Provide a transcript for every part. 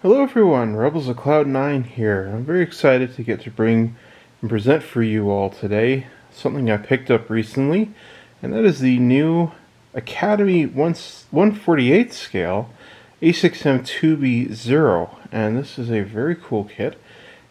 Hello everyone, Rebels of Cloud9 here. I'm very excited to get to bring and present for you all today something I picked up recently, and that is the new Academy 1/148 scale A6M2b 0. And this is a very cool kit.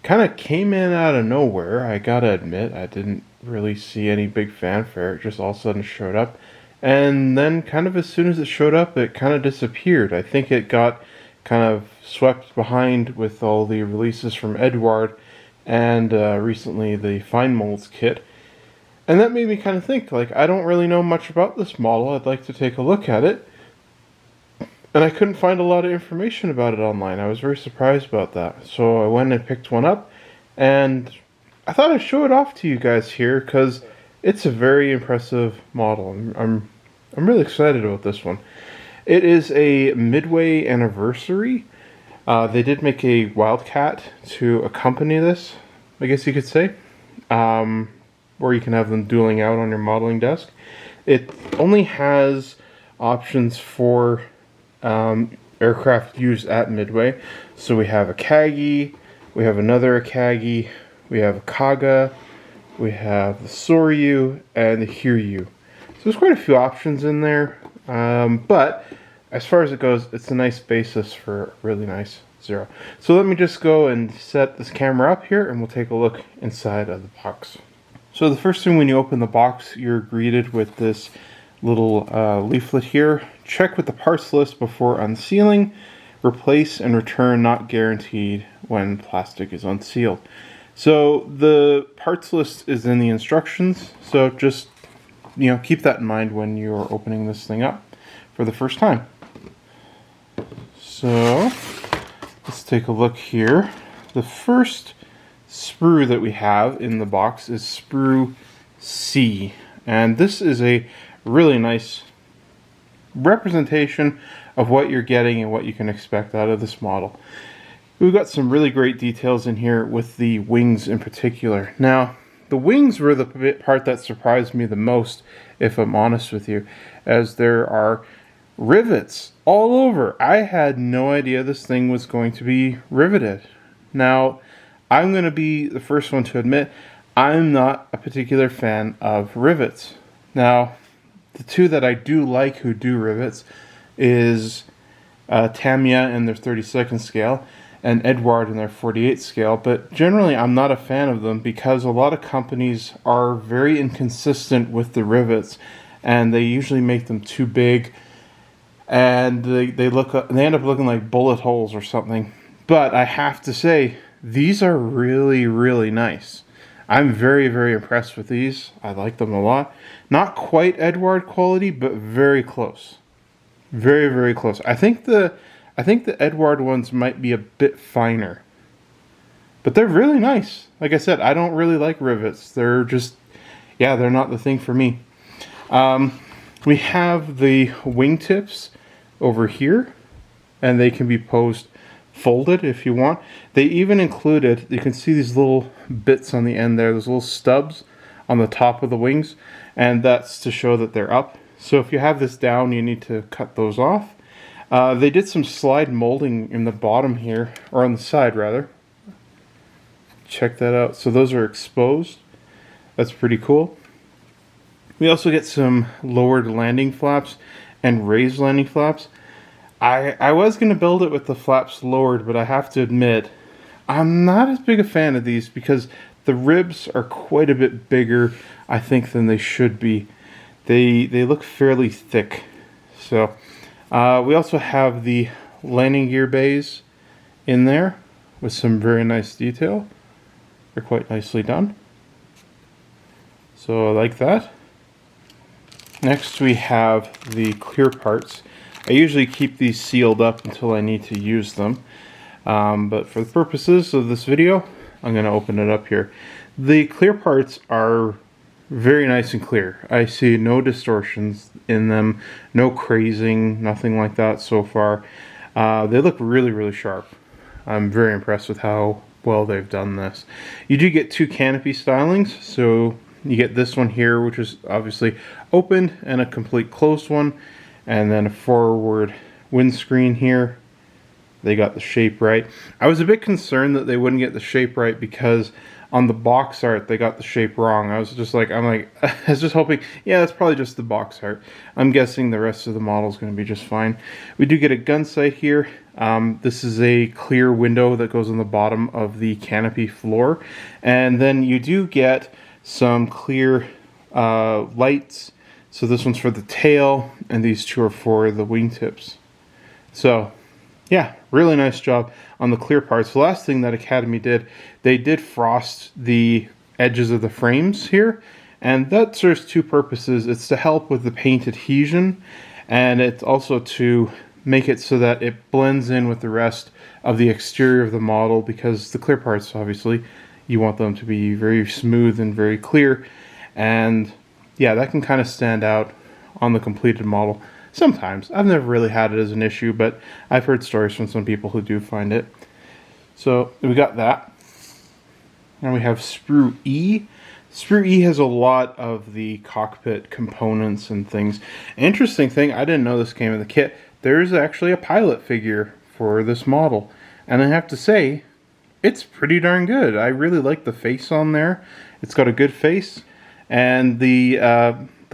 Kind of came in out of nowhere, I gotta admit. I didn't really see any big fanfare, it just all of a sudden showed up. And then kind of as soon as it showed up, it kind of disappeared. I think it got kind of swept behind with all the releases from Eduard and recently the Fine Molds kit. And that made me kind of think, like, I don't really know much about this model. I'd like to take a look at it. And I couldn't find a lot of information about it online. I was very surprised about that. So I went and picked one up, and I thought I'd show it off to you guys here because it's a very impressive model. I'm really excited about this one. It is a Midway anniversary. They did make a Wildcat to accompany this, I guess you could say. Or you can have them dueling out on your modeling desk. It only has options for aircraft used at Midway. So we have a Kagi, we have another Kagi, we have a Kaga, we have the Soryu, and the Hiryu. So there's quite a few options in there, but as far as it goes, it's a nice basis for a really nice Zero. So let me just go and set this camera up here, and we'll take a look inside of the box. So the first thing when you open the box, you're greeted with this little leaflet here. Check with the parts list before unsealing. Replace and return not guaranteed when plastic is unsealed. So the parts list is in the instructions, so just keep that in mind when you're opening this thing up for the first time. So let's take a look here. The first sprue that we have in the box is Sprue C, and this is a really nice representation of what you're getting and what you can expect out of this model. We've got some really great details in here with the wings in particular. Now, the wings were the part that surprised me the most, if I'm honest with you, as there are rivets all over. I had no idea this thing was going to be riveted. Now, I'm going to be the first one to admit I'm not a particular fan of rivets. Now, the two that I do like who do rivets is Tamiya in their 32nd scale and Eduard in their 48 scale, but generally I'm not a fan of them because a lot of companies are very inconsistent with the rivets, and they usually make them too big, and they end up looking like bullet holes or something. But I have to say, these are really, really nice. I'm very, very impressed with these. I like them a lot. Not quite Eduard quality, but very close. Very, very close. I think the Eduard ones might be a bit finer, but they're really nice. Like I said, I don't really like rivets. They're just, they're not the thing for me. We have the wingtips over here, and they can be posed folded if you want. They even included, you can see these little bits on the end there, those little stubs on the top of the wings, and that's to show that they're up. So if you have this down, you need to cut those off. They did some slide molding in the bottom here, or on the side rather. Check that out. So those are exposed. That's pretty cool. We also get some lowered landing flaps and raised landing flaps. I was going to build it with the flaps lowered, but I have to admit, I'm not as big a fan of these because the ribs are quite a bit bigger, I think, than they should be. They look fairly thick. So we also have the landing gear bays in there with some very nice detail. They're quite nicely done. So I like that. Next we have the clear parts. I usually keep these sealed up until I need to use them. But for the purposes of this video, I'm going to open it up here. The clear parts are very nice and clear. I see no distortions in them, no crazing, nothing like that so far. They look really, really sharp. I'm very impressed with how well they've done this. You do get two canopy stylings, so you get this one here, which is obviously open, and a complete closed one, and then a forward windscreen here, they got the shape right. I was a bit concerned that they wouldn't get the shape right because on the box art they got the shape wrong. I was just like, I was just hoping, yeah, that's probably just the box art. I'm guessing the rest of the model is going to be just fine. We do get a gun sight here. This is a clear window that goes on the bottom of the canopy floor, and then you do get some clear lights. So this one's for the tail, and these two are for the wingtips. So yeah, really nice job on the clear parts. The last thing that Academy did, they did frost the edges of the frames here, and that serves two purposes. It's to help with the paint adhesion, and it's also to make it so that it blends in with the rest of the exterior of the model, because the clear parts, obviously, you want them to be very smooth and very clear, and yeah, that can kind of stand out on the completed model. Sometimes. I've never really had it as an issue, but I've heard stories from some people who do find it. So we got that. Now we have Sprue E. Sprue E has a lot of the cockpit components and things. Interesting thing, I didn't know this came in the kit. There's actually a pilot figure for this model. And I have to say, it's pretty darn good. I really like the face on there. It's got a good face. And the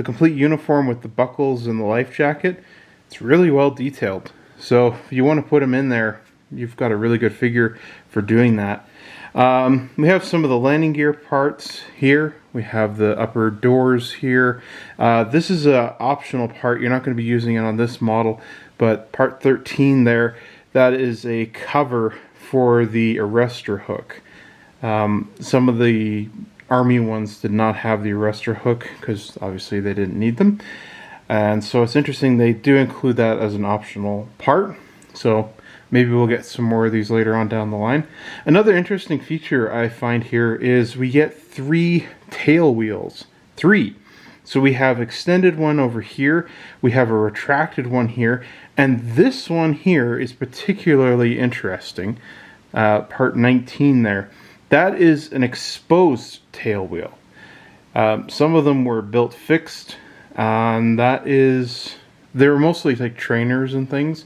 complete uniform with the buckles and the life jacket, it's really well detailed. So if you want to put him in there, you've got a really good figure for doing that. We have some of the landing gear parts here. We have the upper doors here. This is an optional part. You're not going to be using it on this model, but part 13 there, that is a cover for the arrestor hook. Some of the Army ones did not have the arrestor hook because obviously they didn't need them, and so it's interesting they do include that as an optional part. So maybe we'll get some more of these later on down the line. Another interesting feature I find here is we get 3 tail wheels. 3. So we have extended one over here, we have a retracted one here, and this one here is particularly interesting. Part 19 there. That is an exposed tail wheel. Some of them were built fixed, and they're mostly like trainers and things,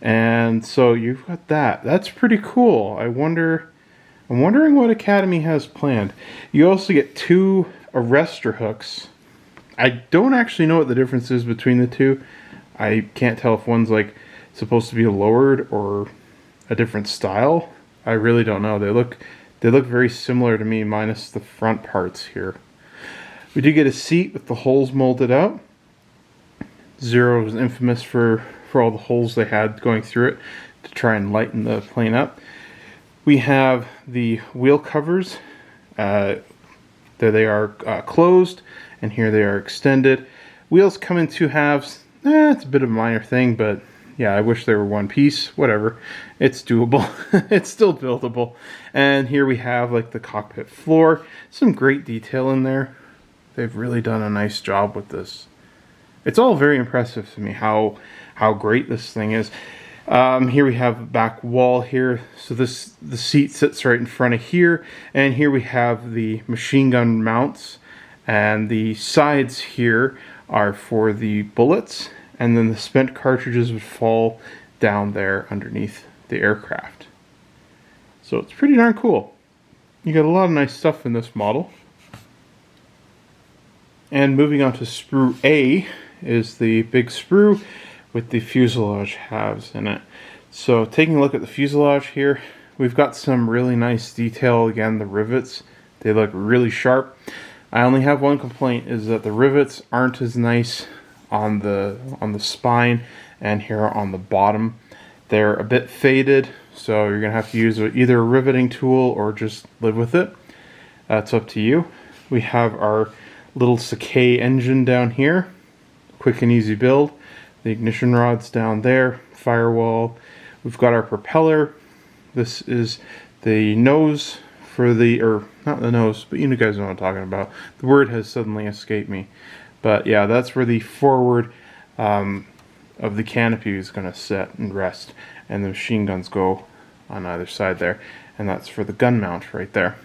and so you've got that. That's pretty cool. I'm wondering what Academy has planned. You also get 2 arrestor hooks. I don't actually know what the difference is between the two. I can't tell if one's like supposed to be lowered or a different style. I really don't know. They look very similar to me, minus the front parts here. We do get a seat with the holes molded out. Zero was infamous for all the holes they had going through it to try and lighten the plane up. We have the wheel covers. There they are closed, and here they are extended. Wheels come in 2 halves. It's a bit of a minor thing, but yeah, I wish they were one piece. Whatever. It's doable. It's still buildable. And here we have like the cockpit floor. Some great detail in there. They've really done a nice job with this. It's all very impressive to me how great this thing is. Here we have a back wall here. So the seat sits right in front of here. And here we have the machine gun mounts. And the sides here are for the bullets. And then the spent cartridges would fall down there underneath the aircraft. So it's pretty darn cool. You got a lot of nice stuff in this model. And moving on to Sprue A is the big sprue with the fuselage halves in it. So taking a look at the fuselage here, we've got some really nice detail. Again, the rivets, they look really sharp. I only have one complaint, is that the rivets aren't as nice on the spine and here on the bottom. They're a bit faded, so you're gonna have to use either a riveting tool or just live with it. It's up to you. We have our little Decals engine down here, quick and easy build. The ignition rod's down there, firewall. We've got our propeller. This is the nose for the, or not the nose, but you guys know what I'm talking about. The word has suddenly escaped me. But yeah, that's where the forward of the canopy is going to sit and rest, and the machine guns go on either side there, and that's for the gun mount right there.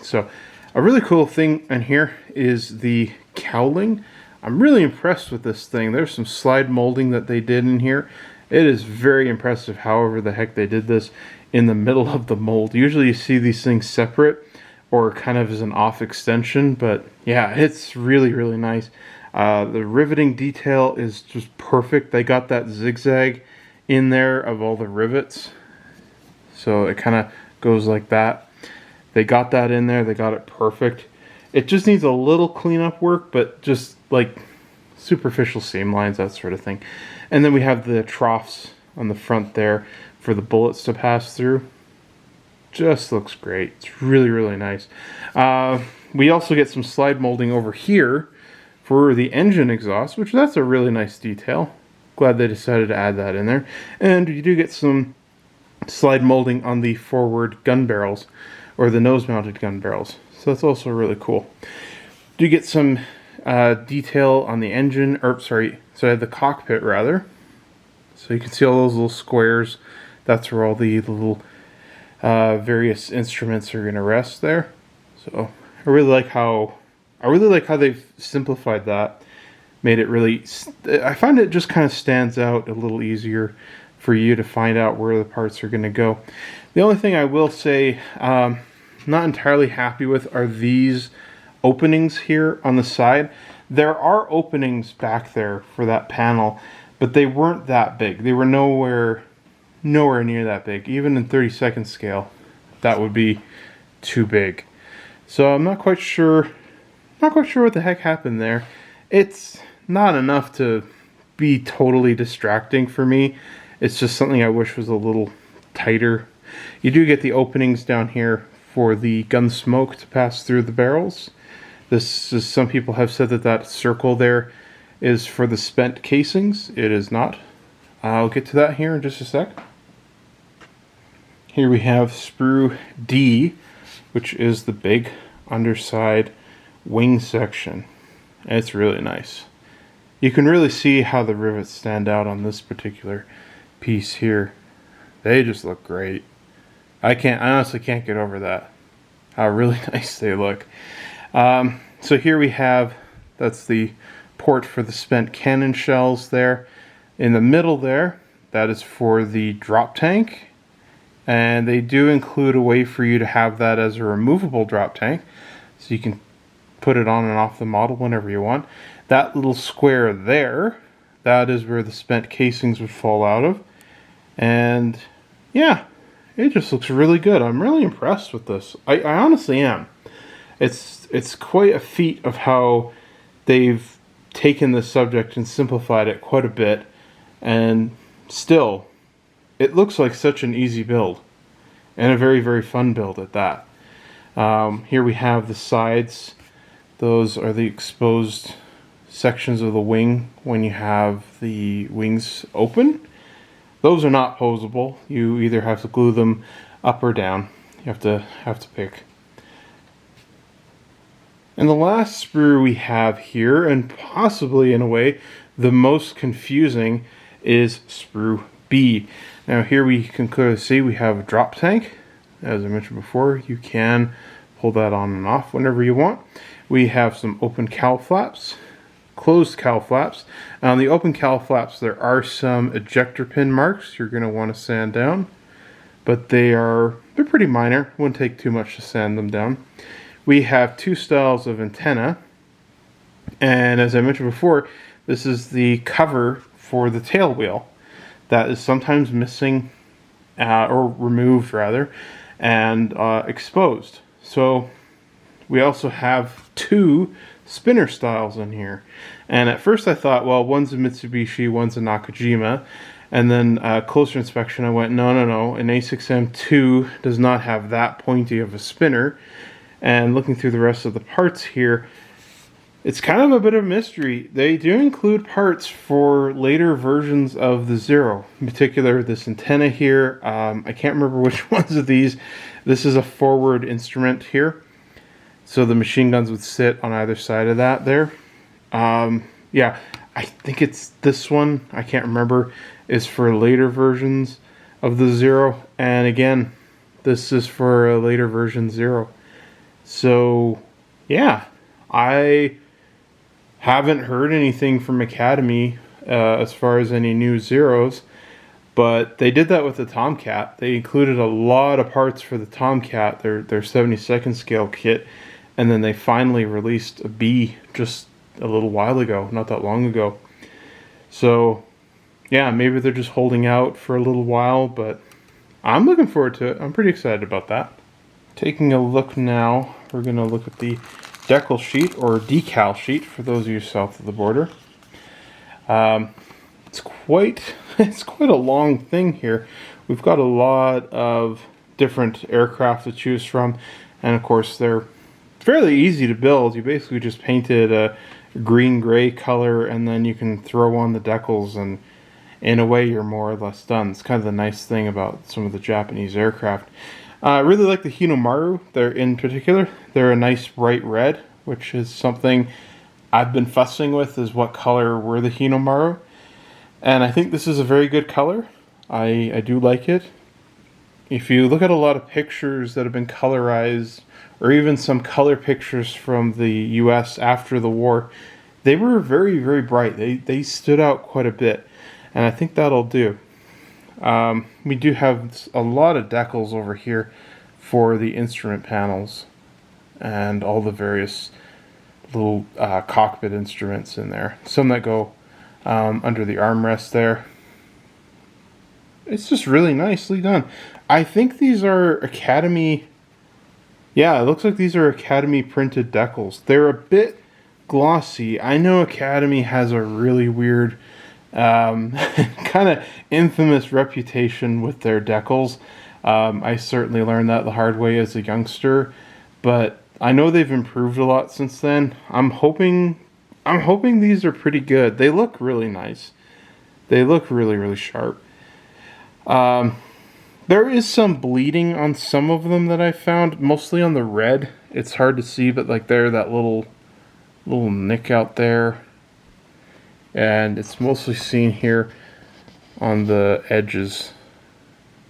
So a really cool thing in here is the cowling. I'm really impressed with this thing. There's some slide molding that they did in here, It is very impressive however the heck they did this in the middle of the mold. Usually you see these things separate or kind of as an off extension, but yeah, it's really, really nice. The riveting detail is just perfect. They got that zigzag in there of all the rivets, so it kind of goes like that. They got that in there. They got it perfect. It just needs a little cleanup work, but just like superficial seam lines, that sort of thing. And then we have the troughs on the front there for the bullets to pass through. Just looks great. It's really, really nice. We also get some slide molding over here for the engine exhaust, which that's a really nice detail. Glad they decided to add that in there. And you do get some slide molding on the forward gun barrels, or the nose-mounted gun barrels. So that's also really cool. Do get some detail on the engine, or sorry, the cockpit rather. So you can see all those little squares. That's where all the little various instruments are going to rest there. So I really like how they've simplified that. Made it really, I find it just kind of stands out a little easier for you to find out where the parts are going to go. The only thing I will say, not entirely happy with, are these openings here on the side. There are openings back there for that panel, but they weren't that big. They were nowhere near that big. Even in 32nd scale, that would be too big. So I'm not quite sure what the heck happened there. It's not enough to be totally distracting for me. It's just something I wish was a little tighter. You do get the openings down here for the gun smoke to pass through the barrels. This is, some people have said that circle there is for the spent casings. It is not. I'll get to that here in just a sec. Here we have Sprue D, which is the big underside wing section. It's really nice. You can really see how the rivets stand out on this particular piece here. They just look great. I honestly can't get over that. How really nice they look. So here we have, that's the port for the spent cannon shells there. In the middle there, that is for the drop tank. And they do include a way for you to have that as a removable drop tank. So you can put it on and off the model whenever you want. That little square there, that is where the spent casings would fall out of. And yeah, it just looks really good. I'm really impressed with this. I honestly am. It's quite a feat of how they've taken this subject and simplified it quite a bit. And still, it looks like such an easy build. And a very, very fun build at that. Here we have the sides. Those are the exposed sections of the wing when you have the wings open. Those are not posable. You either have to glue them up or down. You have to pick. And the last sprue we have here, and possibly in a way the most confusing, is Sprue B. Now here we can clearly see we have a drop tank. As I mentioned before, you can pull that on and off whenever you want. We have some open cowl flaps, closed cowl flaps. On the open cowl flaps, there are some ejector pin marks you're going to want to sand down, but they're pretty minor. Wouldn't take too much to sand them down. We have two styles of antenna, and as I mentioned before, this is the cover for the tail wheel that is sometimes missing, or removed rather, and exposed. So we also have two spinner styles in here. And at first I thought, well, one's a Mitsubishi, one's a Nakajima. And then closer inspection, I went, no. An A6M2 does not have that pointy of a spinner. And looking through the rest of the parts here, it's kind of a bit of a mystery. They do include parts for later versions of the Zero. In particular, this antenna here. I can't remember which ones of these. This is a forward instrument here. So the machine guns would sit on either side of that there. Yeah, I think it's this one. I can't remember. Is for later versions of the Zero. And again, this is for a later version Zero. So, yeah, I haven't heard anything from Academy as far as any new Zeros. But they did that with the Tomcat. They included a lot of parts for the Tomcat, their 72nd scale kit, and then they finally released a B just a little while ago, not that long ago. So yeah, maybe they're just holding out for a little while, but I'm looking forward to it. I'm pretty excited about that. Taking a look now, we're going to look at the decal sheet, or decal sheet, for those of you south of the border. It's quite a long thing here. We've got a lot of different aircraft to choose from, and of course they're fairly easy to build. You basically just painted a green-gray color, and then you can throw on the decals, and in a way you're more or less done. It's kind of the nice thing about some of the Japanese aircraft. I really like the Hinomaru. They're a nice bright red, which is something I've been fussing with, is what color were the Hinomaru. And I think this is a very good color. I do like it. If you look at a lot of pictures that have been colorized, or even some color pictures from the US after the war, they were very, very bright. They stood out quite a bit, and I think that'll do. We do have a lot of decals over here for the instrument panels and all the various little cockpit instruments in there. Some that go under the armrest there. It's just really nicely done. I think these are Academy. Yeah, it looks like these are Academy printed decals. They're a bit glossy. I know Academy has a really weird, kind of infamous reputation with their decals. I certainly learned that the hard way as a youngster, but I know they've improved a lot since then. I'm hoping these are pretty good. They look really nice. They look really, really sharp. There is some bleeding on some of them that I found, mostly on the red. It's hard to see, but like there, that little nick out there. And it's mostly seen here on the edges.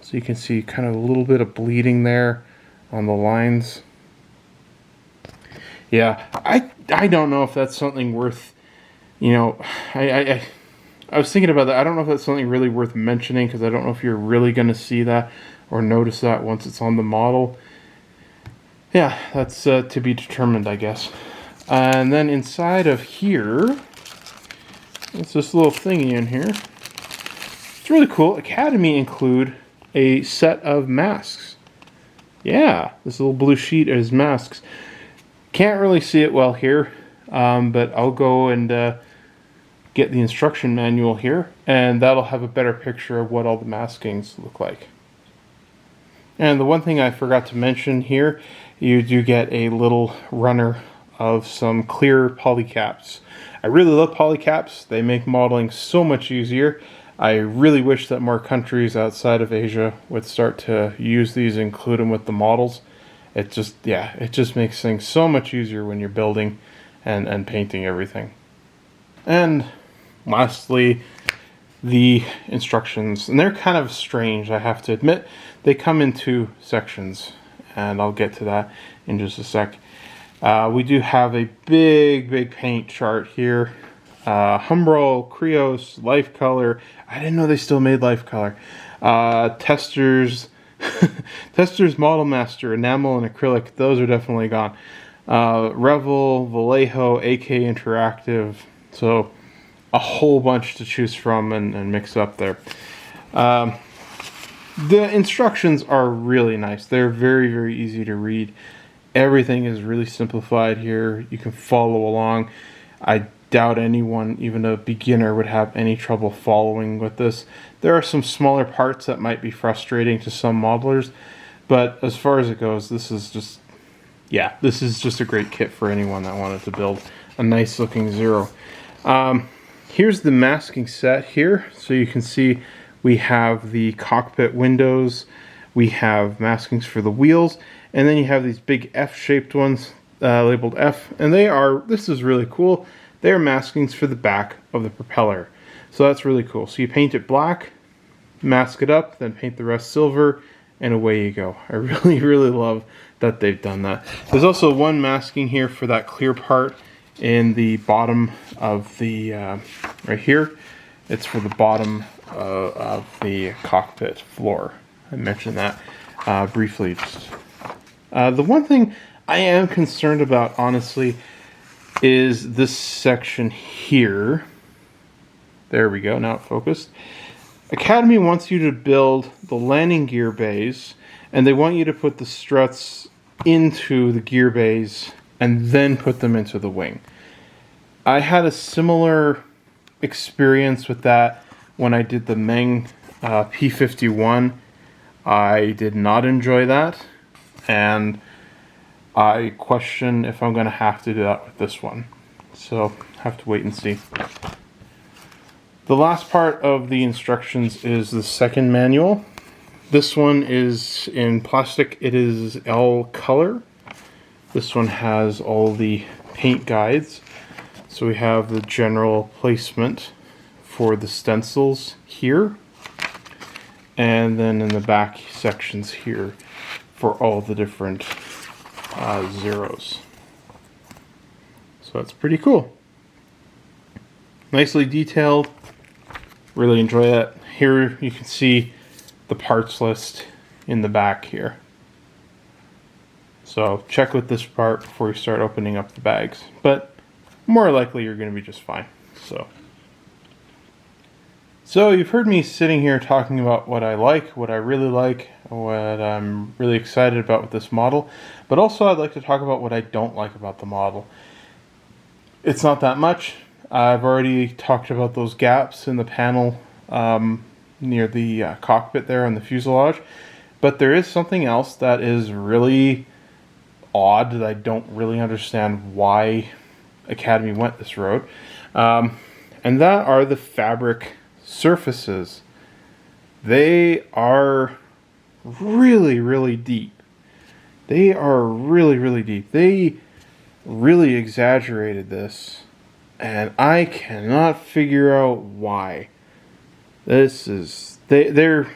So you can see kind of a little bit of bleeding there on the lines. Yeah, I don't know if that's something worth, I was thinking about that. I don't know if that's something really worth mentioning, because I don't know if you're really going to see that or notice that once it's on the model. Yeah, that's to be determined, I guess. And then inside of here, it's this little thingy in here. It's really cool. Academy include a set of masks. Yeah, this little blue sheet is masks. Can't really see it well here, but I'll go and get the instruction manual here, and that'll have a better picture of what all the maskings look like. And the one thing I forgot to mention here, you do get a little runner of some clear polycaps. I really love polycaps. They make modeling so much easier. I really wish that more countries outside of Asia would start to use these and include them with the models. It just makes things so much easier when you're building and painting everything. And lastly, the instructions. And they're kind of strange, I have to admit. They come in two sections, and I'll get to that in just a sec. We do have a big paint chart here. Humbrol, Krios, Life Color. I didn't know they still made Life Color. Testers, Testers, Model Master, Enamel, and Acrylic. Those are definitely gone. Revel, Vallejo, AK Interactive. So a whole bunch to choose from and mix up there. The instructions are really nice. They're very, very easy to read. Everything is really simplified here. You can follow along. I doubt anyone, even a beginner, would have any trouble following with this. There are some smaller parts that might be frustrating to some modelers, but as far as it goes, this is just a great kit for anyone that wanted to build a nice looking Zero. Here's the masking set here. So you can see we have the cockpit windows, we have maskings for the wheels, and then you have these big F-shaped ones labeled F, and this is really cool. They're maskings for the back of the propeller. So that's really cool. So you paint it black, mask it up, then paint the rest silver, and away you go. I really, really love that they've done that. There's also one masking here for that clear part in the bottom of the, right here. It's for the bottom of the cockpit floor. I mentioned that briefly. The one thing I am concerned about, honestly, is this section here. There we go, now it focused. Academy wants you to build the landing gear bays, and they want you to put the struts into the gear bays and then put them into the wing. I had a similar experience with that when I did the Meng P51. I did not enjoy that, and I question if I'm going to have to do that with this one. So, have to wait and see. The last part of the instructions is the second manual. This one is in plastic. It is L color. This one has all the paint guides. So we have the general placement for the stencils here. And then in the back sections here for all the different zeros. So that's pretty cool. Nicely detailed. Really enjoy that. Here you can see the parts list in the back here. So check with this part before you start opening up the bags. But more likely you're going to be just fine. So you've heard me sitting here talking about what I like, what I really like, what I'm really excited about with this model. But also I'd like to talk about what I don't like about the model. It's not that much. I've already talked about those gaps in the panel near the cockpit there on the fuselage. But there is something else that is really odd that I don't really understand why Academy went this road. And that are the fabric surfaces. They are really, really deep. They are really, really deep. They really exaggerated this. And I cannot figure out why. This is they're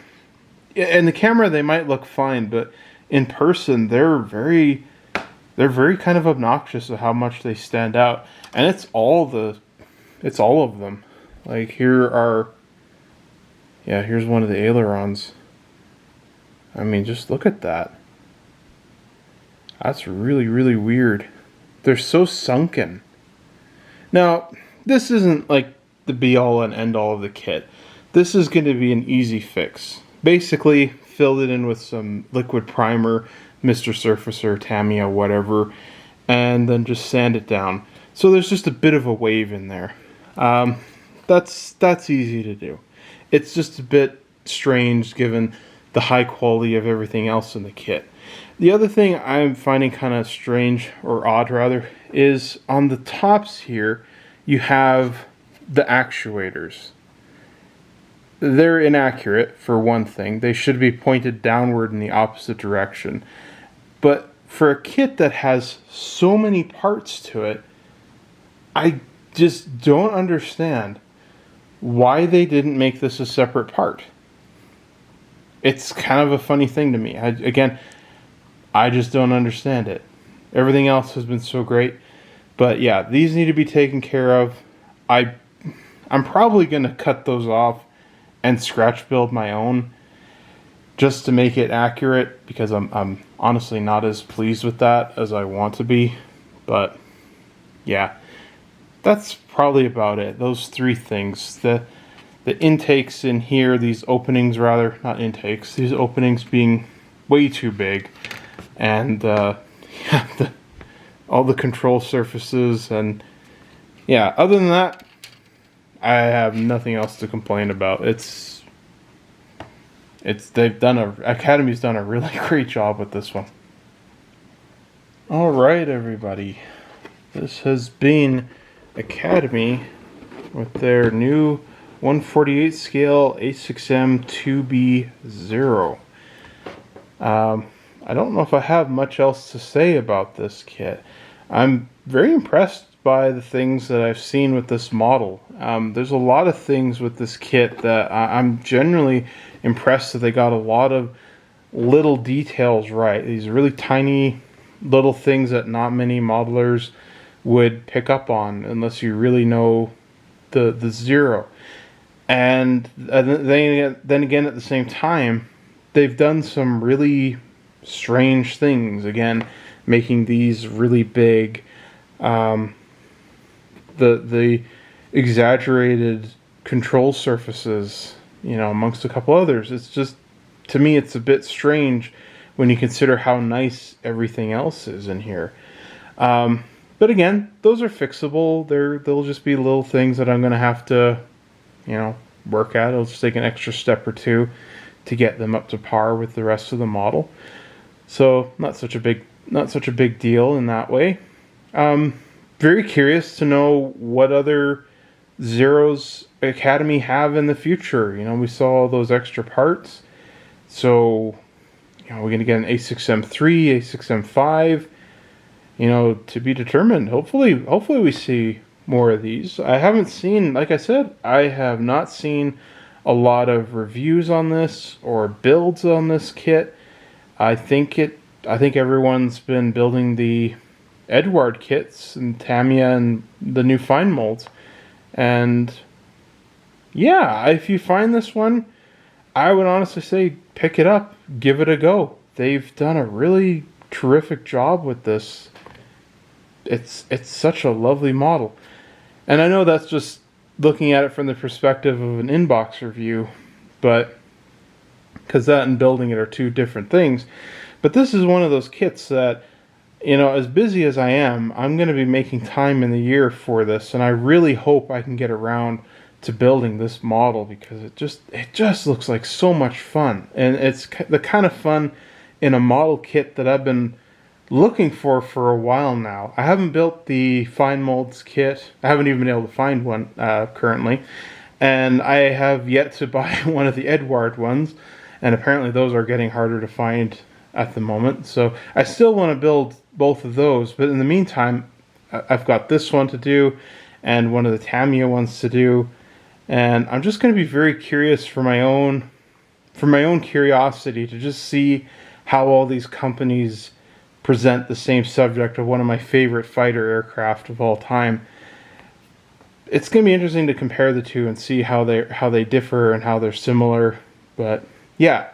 in the camera they might look fine, but in person they're very kind of obnoxious at how much they stand out. And it's all of them. Like here's one of the ailerons. I mean, just look at that. That's really, really weird. They're so sunken. Now, this isn't like the be-all and end-all of the kit. This is going to be an easy fix. Basically, filled it in with some liquid primer, Mr. Surfacer, Tamiya, whatever, and then just sand it down. So there's just a bit of a wave in there. That's easy to do. It's just a bit strange given the high quality of everything else in the kit. The other thing I'm finding kind of strange, or odd rather, is on the tops here you have the actuators. They're inaccurate, for one thing. They should be pointed downward in the opposite direction. But for a kit that has so many parts to it, I just don't understand why they didn't make this a separate part. It's kind of a funny thing to me. I just don't understand it. Everything else has been so great. But yeah, these need to be taken care of. I'm probably going to cut those off and scratch build my own just to make it accurate, because I'm honestly not as pleased with that as I want to be. But yeah, that's probably about it. Those three things. The intakes in here, these openings rather, not intakes, these openings being way too big. And all the control surfaces, and yeah, other than that, I have nothing else to complain about. Academy's done a really great job with this one. Alright everybody, this has been Academy with their new 1/48 scale A6M2b 0. I don't know if I have much else to say about this kit. I'm very impressed by the things that I've seen with this model. There's a lot of things with this kit that I'm generally impressed that they got a lot of little details right. These really tiny little things that not many modelers would pick up on unless you really know the zero. And then again, at the same time, they've done some really strange things. Again, making these really big, the exaggerated control surfaces, you know, amongst a couple others. It's just, to me, it's a bit strange when you consider how nice everything else is in here. But again, those are fixable. They'll just be little things that I'm going to have to, you know, work at. It'll just take an extra step or two to get them up to par with the rest of the model. So not such a big deal in that way. Very curious to know what other Zeros Academy have in the future. You know, we saw all those extra parts. So, you know, we're going to get an A6M3, A6M5, you know, to be determined. Hopefully we see more of these. I haven't seen, like I said, I have not seen a lot of reviews on this or builds on this kit. I think everyone's been building the Edward kits and Tamiya and the new fine molds. And yeah, if you find this one, I would honestly say pick it up, give it a go. They've done a really terrific job with this. It's such a lovely model. And I know that's just looking at it from the perspective of an inbox review, but because that and building it are two different things. But this is one of those kits that, you know, as busy as I am, I'm going to be making time in the year for this, and I really hope I can get around to building this model, because it just looks like so much fun. And it's the kind of fun in a model kit that I've been looking for a while now. I haven't built the fine molds kit. I haven't even been able to find one currently, and I have yet to buy one of the Edward ones, and apparently those are getting harder to find at the moment. So I still want to build both of those, but in the meantime, I've got this one to do and one of the Tamiya ones to do, and I'm just going to be very curious for my own curiosity to just see how all these companies present the same subject of one of my favorite fighter aircraft of all time. It's going to be interesting to compare the two and see how they differ and how they're similar. But yeah,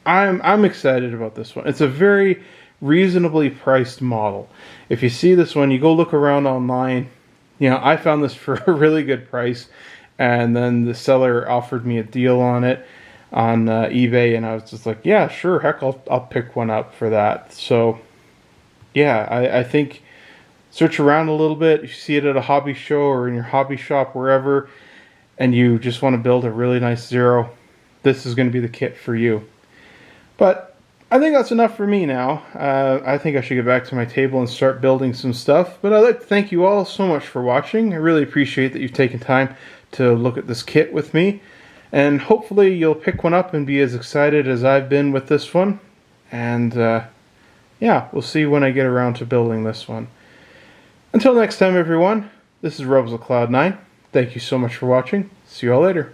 I'm excited about this one. It's a very reasonably priced model. If you see this one, you go look around online. You know, I found this for a really good price, and then the seller offered me a deal on it on eBay, and I was just like, yeah, sure, heck, I'll pick one up for that. So yeah, I think search around a little bit. If you see it at a hobby show or in your hobby shop, wherever, and you just want to build a really nice Zero, this is going to be the kit for you. But I think that's enough for me now. I think I should get back to my table and start building some stuff. But I'd like to thank you all so much for watching. I really appreciate that you've taken time to look at this kit with me. And hopefully you'll pick one up and be as excited as I've been with this one. And yeah, we'll see when I get around to building this one. Until next time, everyone, this is Rebels of Cloud9. Thank you so much for watching. See you all later.